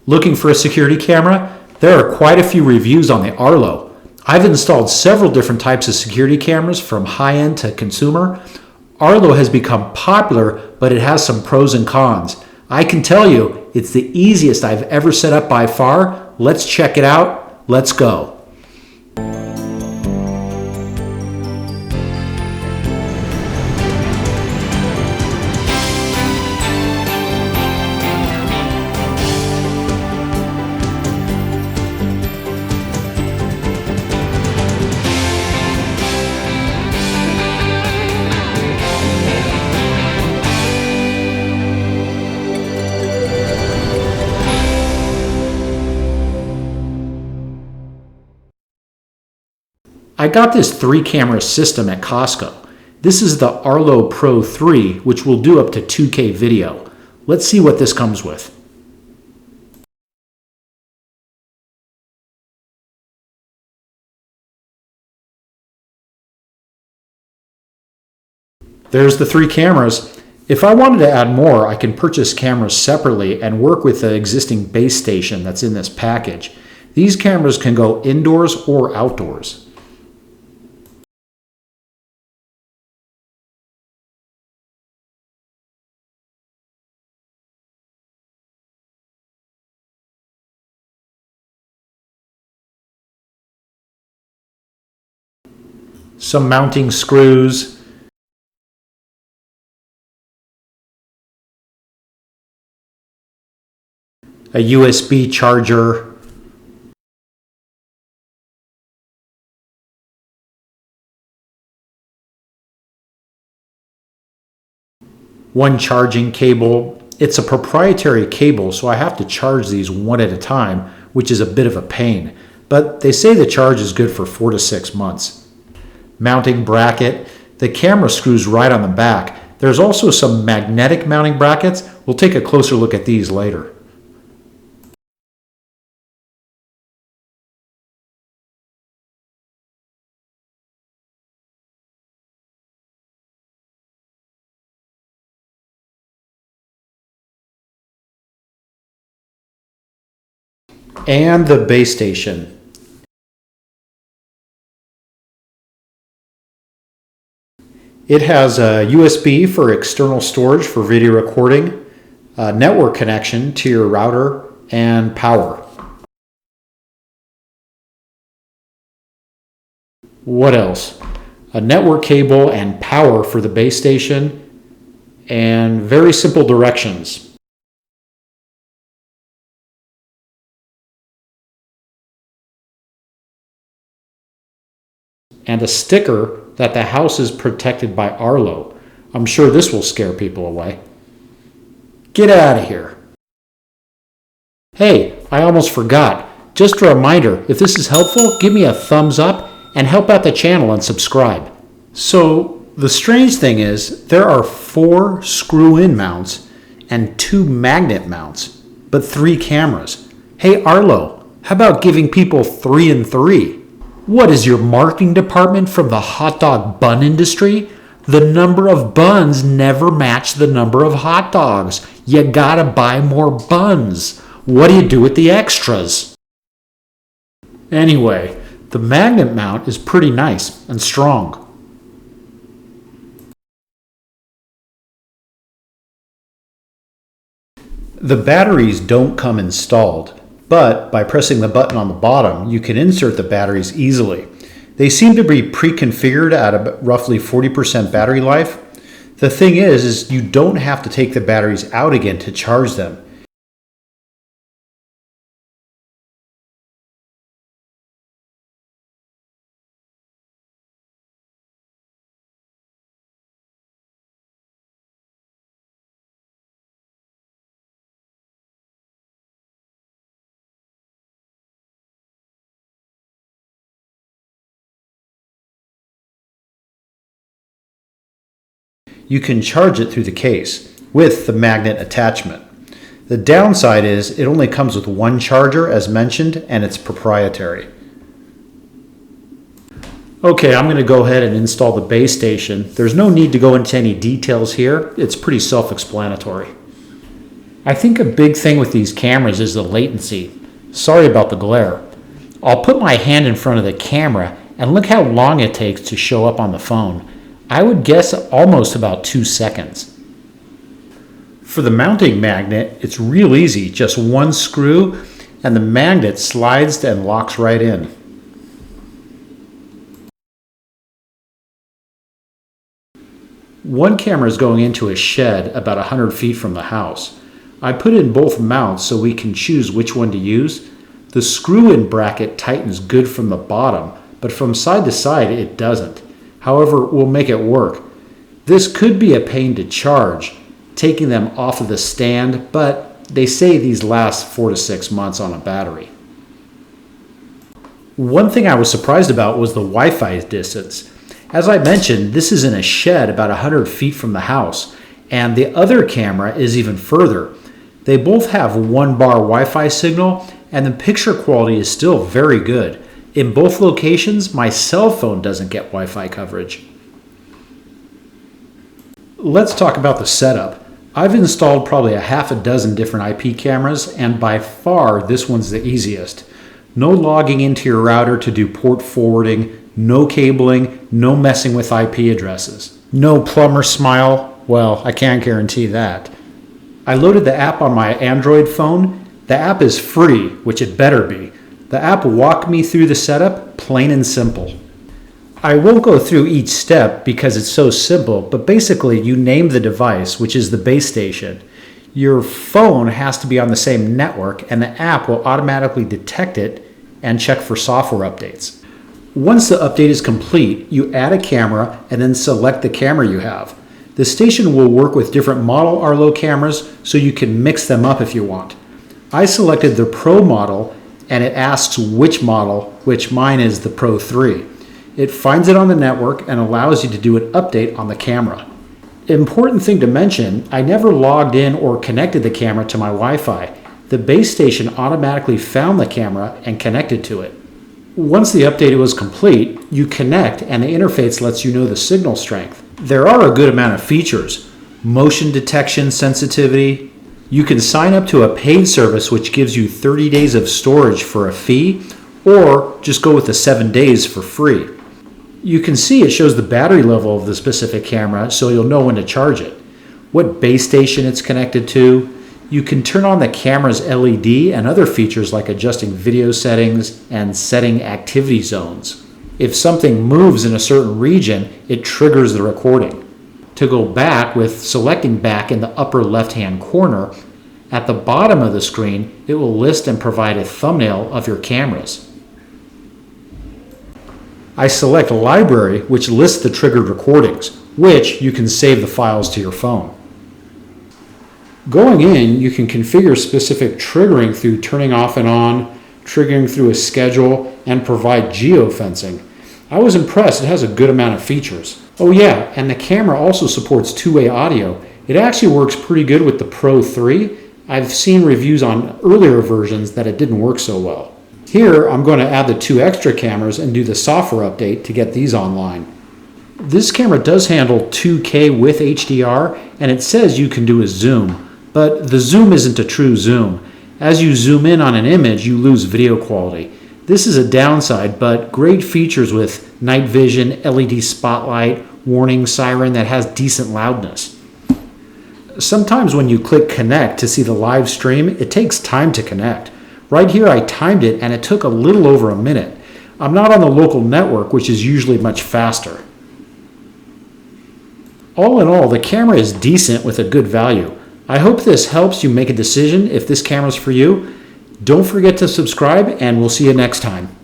Looking for a security camera? There are quite a few reviews on the Arlo. I've installed several different types of security cameras from high-end to consumer. Arlo has become popular, but it has some pros and cons. I can tell you, it's the easiest I've ever set up by far. Let's check it out. Let's go. I got this 3-camera system at Costco. This is the Arlo Pro 3, which will do up to 2K video. Let's see what this comes with. There's the 3 cameras. If I wanted to add more, I can purchase cameras separately and work with the existing base station that's in this package. These cameras can go indoors or outdoors. Some mounting screws, a USB charger, one charging cable. It's a proprietary cable, so I have to charge these one at a time, which is a bit of a pain. But they say the charge is good for 4 to 6 months. Mounting bracket. The camera screws right on the back. There's also some magnetic mounting brackets. We'll take a closer look at these later. And the base station. It has a USB for external storage for video recording, a network connection to your router, and power. What else? A network cable and power for the base station, and very simple directions. And a sticker that the house is protected by Arlo. I'm sure this will scare people away. Get out of here. Hey, I almost forgot. Just a reminder, if this is helpful, give me a thumbs up and help out the channel and subscribe. So, the strange thing is, there are 4 screw-in mounts and 2 magnet mounts, but 3 cameras. Hey Arlo, how about giving people 3 and 3? What is your marketing department from the hot dog bun industry? The number of buns never match the number of hot dogs. You gotta buy more buns. What do you do with the extras? Anyway, the magnet mount is pretty nice and strong. The batteries don't come installed, but by pressing the button on the bottom, you can insert the batteries easily. They seem to be pre-configured at roughly 40% battery life. The thing is you don't have to take the batteries out again to charge them. You can charge it through the case with the magnet attachment. The downside is it only comes with one charger as mentioned, and it's proprietary. Okay, I'm going to go ahead and install the base station. There's no need to go into any details here. It's pretty self-explanatory. I think a big thing with these cameras is the latency. Sorry about the glare. I'll put my hand in front of the camera and look how long it takes to show up on the phone. I would guess almost about 2 seconds. For the mounting magnet, it's real easy, just one screw and the magnet slides and locks right in. One camera is going into a shed about 100 feet from the house. I put in both mounts so we can choose which one to use. The screw-in bracket tightens good from the bottom, but from side to side it doesn't. However, we'll make it work. This could be a pain to charge, taking them off of the stand, but they say these last 4 to 6 months on a battery. One thing I was surprised about was the Wi-Fi distance. As I mentioned, this is in a shed about 100 feet from the house, and the other camera is even further. They both have 1 bar Wi-Fi signal, and the picture quality is still very good. In both locations, my cell phone doesn't get Wi-Fi coverage. Let's talk about the setup. I've installed probably a half a dozen different IP cameras, and by far this one's the easiest. No logging into your router to do port forwarding, no cabling, no messing with IP addresses. No plumber smile, well, I can't guarantee that. I loaded the app on my Android phone. The app is free, which it better be. The app walked me through the setup, plain and simple. I won't go through each step because it's so simple, but basically you name the device, which is the base station. Your phone has to be on the same network, and the app will automatically detect it and check for software updates. Once the update is complete, you add a camera and then select the camera you have. The station will work with different model Arlo cameras, so you can mix them up if you want. I selected the Pro model, and it asks which model, which mine is the Pro 3. It finds it on the network and allows you to do an update on the camera. Important thing to mention, I never logged in or connected the camera to my Wi-Fi. The base station automatically found the camera and connected to it. Once the update was complete, you connect and the interface lets you know the signal strength. There are a good amount of features. Motion detection sensitivity. You can sign up to a paid service which gives you 30 days of storage for a fee, or just go with the 7 days for free. You can see it shows the battery level of the specific camera, so you'll know when to charge it, what base station it's connected to. You can turn on the camera's LED and other features like adjusting video settings and setting activity zones. If something moves in a certain region, it triggers the recording. To go back, with selecting back in the upper left-hand corner, at the bottom of the screen, it will list and provide a thumbnail of your cameras. I select Library, which lists the triggered recordings, which you can save the files to your phone. Going in, you can configure specific triggering through turning off and on, triggering through a schedule, and provide geofencing. I was impressed. It has a good amount of features. Oh yeah, and the camera also supports two-way audio. It actually works pretty good with the Pro 3. I've seen reviews on earlier versions that it didn't work so well. Here, I'm going to add the 2 extra cameras and do the software update to get these online. This camera does handle 2K with HDR, and it says you can do a zoom. But the zoom isn't a true zoom. As you zoom in on an image, you lose video quality. This is a downside, but great features with night vision, LED spotlight, warning siren that has decent loudness. Sometimes when you click connect to see the live stream, it takes time to connect. Right here I timed it and it took a little over a minute. I'm not on the local network, which is usually much faster. All in all, the camera is decent with a good value. I hope this helps you make a decision if this camera's for you. Don't forget to subscribe, and we'll see you next time.